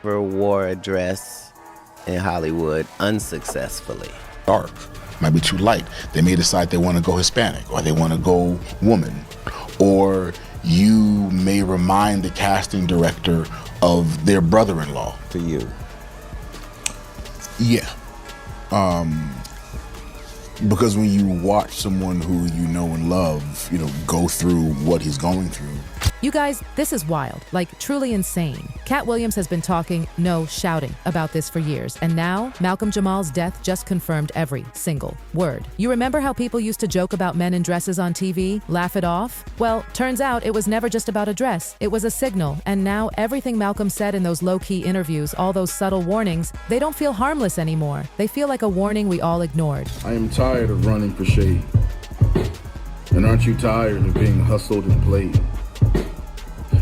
ever wore a dress in Hollywood unsuccessfully. Dark, might be too light. They may decide they want to go Hispanic, or they want to go woman, or you may remind the casting director of their brother-in-law. For you. Yeah. Because when you watch someone who you know and love, go through what he's going through. You guys, this is wild, like truly insane. Katt Williams has been talking, no, shouting about this for years. And now, Malcolm Jamal's death just confirmed every single word. You remember how people used to joke about men in dresses on TV, laugh it off? Well, turns out it was never just about a dress. It was a signal. And now everything Malcolm said in those low-key interviews, all those subtle warnings, they don't feel harmless anymore. They feel like a warning we all ignored. I am tired of running for shade. And aren't you tired of being hustled and played?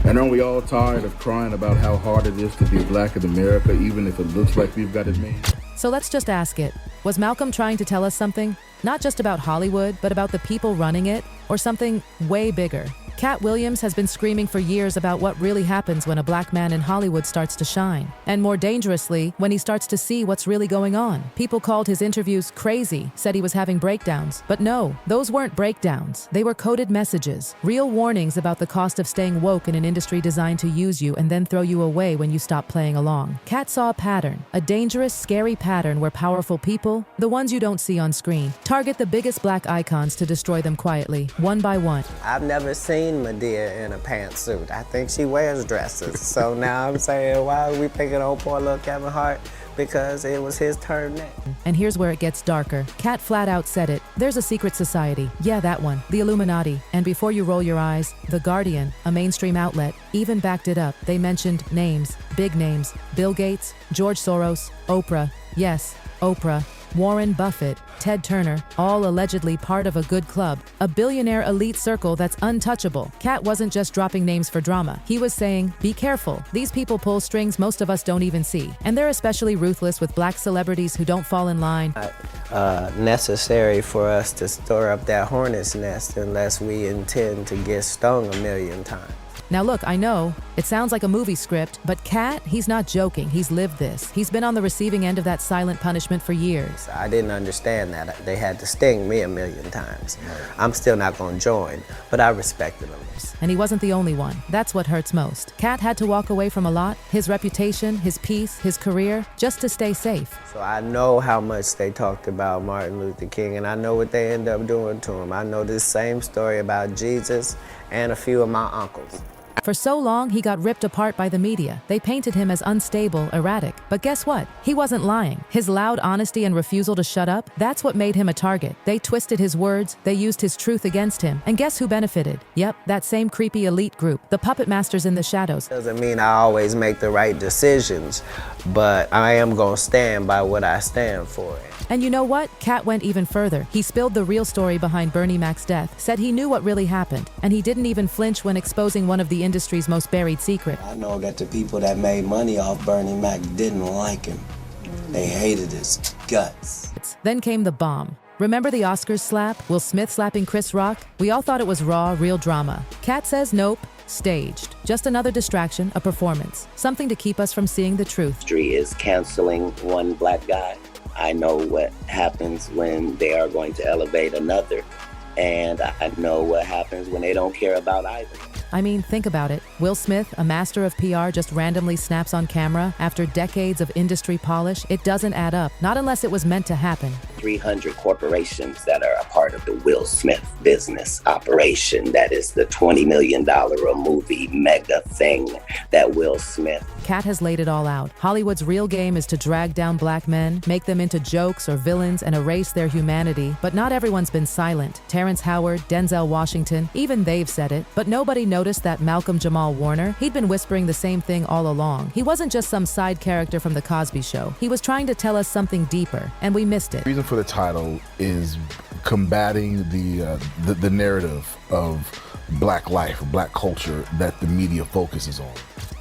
And aren't we all tired of crying about how hard it is to be black in America, even if it looks like we've got it made? So let's just ask it. Was Malcolm trying to tell us something? Not just about Hollywood, but about the people running it? Or something way bigger? Katt Williams has been screaming for years about what really happens when a black man in Hollywood starts to shine. And more dangerously, when he starts to see what's really going on. People called his interviews crazy, said he was having breakdowns. But no, those weren't breakdowns. They were coded messages. Real warnings about the cost of staying woke in an industry designed to use you and then throw you away when you stop playing along. Katt saw a pattern, a dangerous, scary pattern where powerful people, the ones you don't see on screen, target the biggest black icons to destroy them quietly, one by one. I've never seen Medea in a pantsuit. I think she wears dresses. So now I'm saying, why are we picking on poor little Kevin Hart? Because it was his turn next. And here's where it gets darker. Katt flat out said it. There's a secret society. Yeah, that one. The Illuminati. And before you roll your eyes, The Guardian, a mainstream outlet, even backed it up. They mentioned names, big names. Bill Gates, George Soros, Oprah. Yes, Oprah. Warren Buffett, Ted Turner, all allegedly part of a good club, a billionaire elite circle that's untouchable. Katt wasn't just dropping names for drama. He was saying, be careful. These people pull strings most of us don't even see. And they're especially ruthless with black celebrities who don't fall in line. Necessary for us to stir up that hornet's nest unless we intend to get stung a million times. Now look, I know, it sounds like a movie script, but Katt, he's not joking. He's lived this. He's been on the receiving end of that silent punishment for years. I didn't understand that. They had to sting me a million times. I'm still not going to join, but I respected them. And he wasn't the only one. That's what hurts most. Katt had to walk away from a lot, his reputation, his peace, his career, just to stay safe. So I know how much they talked about Martin Luther King, and I know what they end up doing to him. I know this same story about Jesus and a few of my uncles. For so long, he got ripped apart by the media. They painted him as unstable, erratic. But guess what? He wasn't lying. His loud honesty and refusal to shut up, that's what made him a target. They twisted his words, they used his truth against him. And guess who benefited? Yep, that same creepy elite group, the puppet masters in the shadows. Doesn't mean I always make the right decisions, but I am gonna stand by what I stand for. And you know what? Katt went even further. He spilled the real story behind Bernie Mac's death, said he knew what really happened, and he didn't even flinch when exposing one of the industry's most buried secrets. I know that the people that made money off Bernie Mac didn't like him. They hated his guts. Then came the bomb. Remember the Oscars slap? Will Smith slapping Chris Rock? We all thought it was raw, real drama. Katt says nope. Staged. Just another distraction, a performance. Something to keep us from seeing the truth. History is canceling one black guy. I know what happens when they are going to elevate another, and I know what happens when they don't care about either. I mean, think about it. Will Smith, a master of PR, just randomly snaps on camera after decades of industry polish? It doesn't add up, not unless it was meant to happen. 300 corporations that are a part of the Will Smith business operation. That is the $20 million a movie mega thing that Will Smith. Katt has laid it all out. Hollywood's real game is to drag down black men, make them into jokes or villains, and erase their humanity. But not everyone's been silent. Terrence Howard, Denzel Washington, even they've said it. But nobody noticed that Malcolm Jamal Warner, he'd been whispering the same thing all along. He wasn't just some side character from The Cosby Show. He was trying to tell us something deeper, and we missed it. The reason for the title is combating the narrative of black life, black culture that the media focuses on.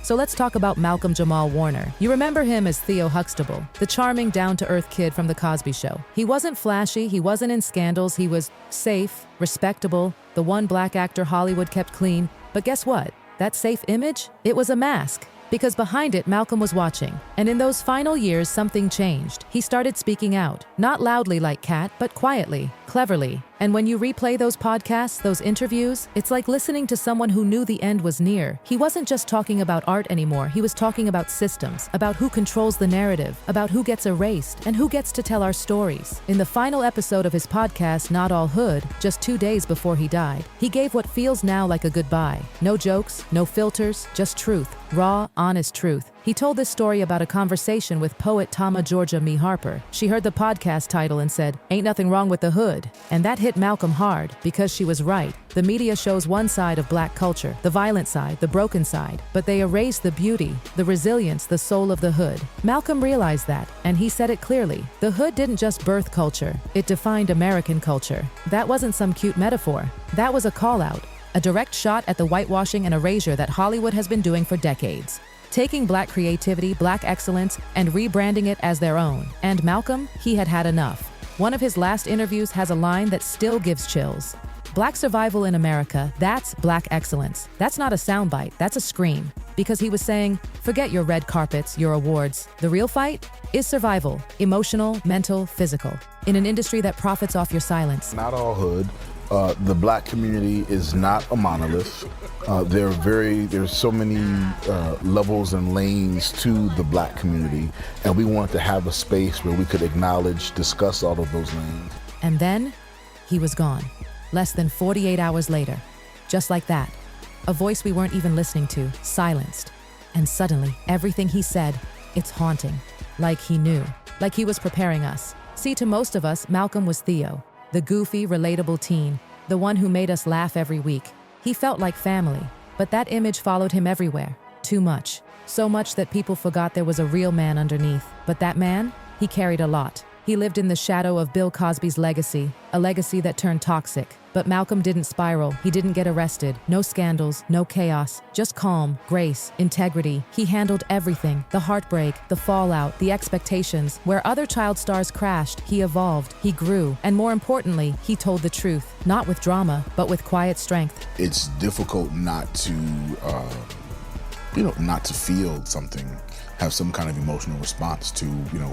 So let's talk about Malcolm Jamal Warner. You remember him as Theo Huxtable, the charming, down-to-earth kid from The Cosby Show. He wasn't flashy, he wasn't in scandals, he was safe, respectable, the one black actor Hollywood kept clean. But guess what? That safe image? It was a mask. Because behind it, Malcolm was watching. And in those final years, something changed. He started speaking out, not loudly like Katt, but quietly, cleverly. And when you replay those podcasts, those interviews, it's like listening to someone who knew the end was near. He wasn't just talking about art anymore, he was talking about systems, about who controls the narrative, about who gets erased, and who gets to tell our stories. In the final episode of his podcast, Not All Hood, just 2 days before he died, he gave what feels now like a goodbye. No jokes, no filters, just truth. Raw, honest truth. He told this story about a conversation with poet Tama Georgia Mee Harper. She heard the podcast title and said, "Ain't nothing wrong with the hood." And that hit Malcolm hard, because she was right. The media shows one side of black culture, the violent side, the broken side, but they erase the beauty, the resilience, the soul of the hood. Malcolm realized that, and he said it clearly. The hood didn't just birth culture, it defined American culture. That wasn't some cute metaphor. That was a call-out, a direct shot at the whitewashing and erasure that Hollywood has been doing for decades. Taking black creativity, black excellence, and rebranding it as their own. And Malcolm, he had had enough. One of his last interviews has a line that still gives chills. "Black survival in America, that's black excellence. That's not a soundbite, that's a scream." Because he was saying, forget your red carpets, your awards. The real fight is survival, emotional, mental, physical, in an industry that profits off your silence. Not all hood. The black community is not a monolith. There's so many levels and lanes to the black community, and we wanted to have a space where we could acknowledge, discuss all of those lanes. And then, he was gone. Less than 48 hours later. Just like that. A voice we weren't even listening to, silenced. And suddenly, everything he said, it's haunting. Like he knew. Like he was preparing us. See, to most of us, Malcolm was Theo. The goofy, relatable teen, the one who made us laugh every week. He felt like family, but that image followed him everywhere. Too much. So much that people forgot there was a real man underneath. But that man, he carried a lot. He lived in the shadow of Bill Cosby's legacy, a legacy that turned toxic. But Malcolm didn't spiral. He didn't get arrested. No scandals, no chaos, just calm, grace, integrity. He handled everything, the heartbreak, the fallout, the expectations. Where other child stars crashed, he evolved, he grew, and more importantly, he told the truth, not with drama, but with quiet strength. It's difficult not to feel something, have some kind of emotional response to,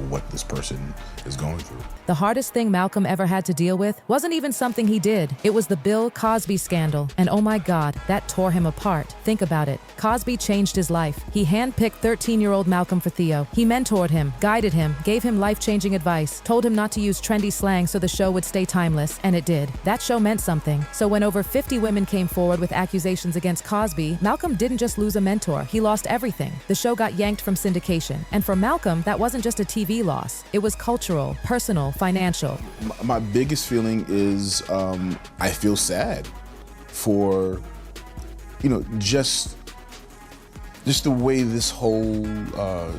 what this person is going through. The hardest thing Malcolm ever had to deal with wasn't even something he did. It was the Bill Cosby scandal. And oh my God, that tore him apart. Think about it. Cosby changed his life. He handpicked 13-year-old Malcolm for Theo. He mentored him, guided him, gave him life-changing advice, told him not to use trendy slang so the show would stay timeless, and it did. That show meant something. So when over 50 women came forward with accusations against Cosby, Malcolm didn't just lose a mentor, he lost everything. The show got yanked from syndication. And for Malcolm, that wasn't just a TV loss. It was cultural, personal, financial. My biggest feeling is I feel sad for, just the way this whole,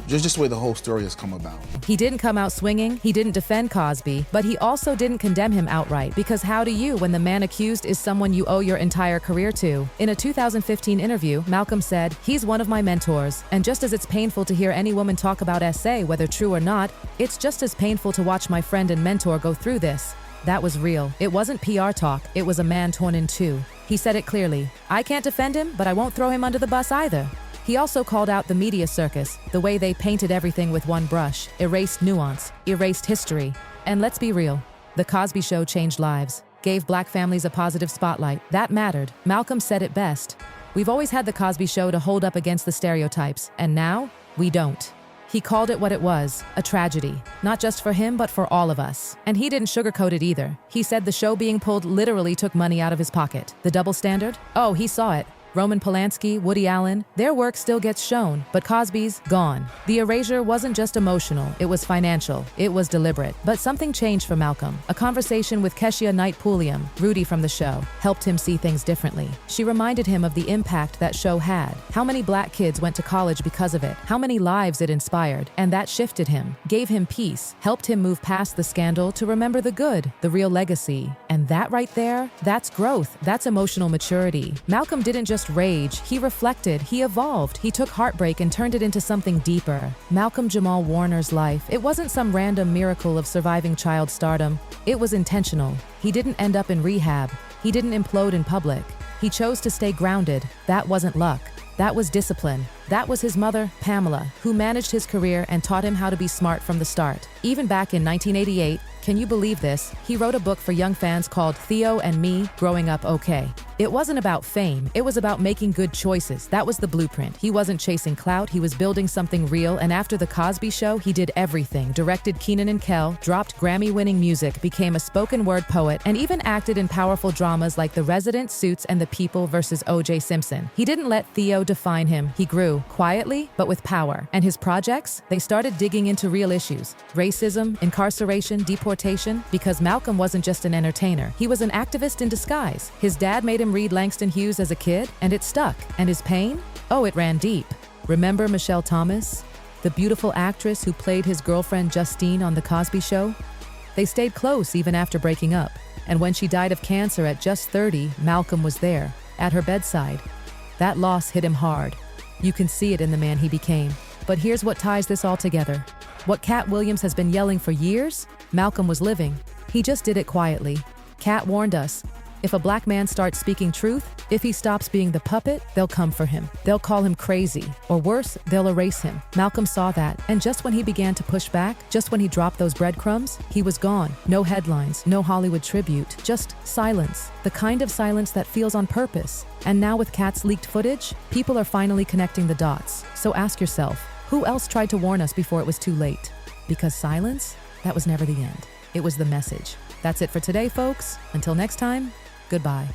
just the way the whole story has come about. He didn't come out swinging, he didn't defend Cosby, but he also didn't condemn him outright, because how do you when the man accused is someone you owe your entire career to? In a 2015 interview, Malcolm said, "He's one of my mentors, and just as it's painful to hear any woman talk about SA, whether true or not, it's just as painful to watch my friend and mentor go through this." That was real. It wasn't PR talk, it was a man torn in two. He said it clearly. I can't defend him, but I won't throw him under the bus either. He also called out the media circus, the way they painted everything with one brush, erased nuance, erased history. And let's be real, The Cosby Show changed lives, gave black families a positive spotlight. That mattered. Malcolm said it best. We've always had The Cosby Show to hold up against the stereotypes, and now we don't. He called it what it was, a tragedy, not just for him, but for all of us. And he didn't sugarcoat it either. He said the show being pulled literally took money out of his pocket. The double standard? Oh, he saw it. Roman Polanski, Woody Allen, their work still gets shown, but Cosby's gone. The erasure wasn't just emotional, it was financial, it was deliberate. But something changed for Malcolm. A conversation with Keshia Knight Pulliam, Rudy from the show, helped him see things differently. She reminded him of the impact that show had, how many black kids went to college because of it, how many lives it inspired, and that shifted him, gave him peace, helped him move past the scandal to remember the good, the real legacy. And that right there, that's growth, that's emotional maturity. Malcolm didn't just rage, he reflected, he evolved, he took heartbreak and turned it into something deeper. Malcolm Jamal Warner's life, it wasn't some random miracle of surviving child stardom, it was intentional. He didn't end up in rehab, he didn't implode in public, he chose to stay grounded. That wasn't luck, That was discipline. That was his mother, Pamela, who managed his career and taught him how to be smart from the start. Even back in 1988, can you believe this? He wrote a book for young fans called Theo and Me, Growing Up Okay. It wasn't about fame, it was about making good choices. That was the blueprint. He wasn't chasing clout, he was building something real, and after The Cosby Show, he did everything. Directed Kenan and Kel, dropped Grammy-winning music, became a spoken word poet, and even acted in powerful dramas like The Resident, Suits, and The People vs. O.J. Simpson. He didn't let Theo define him. He grew, quietly, but with power. And his projects? They started digging into real issues. Racism, incarceration, deportation, because Malcolm wasn't just an entertainer. He was an activist in disguise. His dad made him read Langston Hughes as a kid, and it stuck. And his pain? Oh, it ran deep. Remember Michelle Thomas? The beautiful actress who played his girlfriend Justine on The Cosby Show? They stayed close even after breaking up. And when she died of cancer at just 30, Malcolm was there, at her bedside. That loss hit him hard. You can see it in the man he became. But here's what ties this all together. What Katt Williams has been yelling for years, Malcolm was living. He just did it quietly. Katt warned us, if a black man starts speaking truth, if he stops being the puppet, they'll come for him. They'll call him crazy, or worse, they'll erase him. Malcolm saw that, and just when he began to push back, just when he dropped those breadcrumbs, he was gone. No headlines, no Hollywood tribute, just silence. The kind of silence that feels on purpose. And now with Katt's leaked footage, people are finally connecting the dots. So ask yourself, who else tried to warn us before it was too late? Because silence? That was never the end. It was the message. That's it for today, folks. Until next time, goodbye.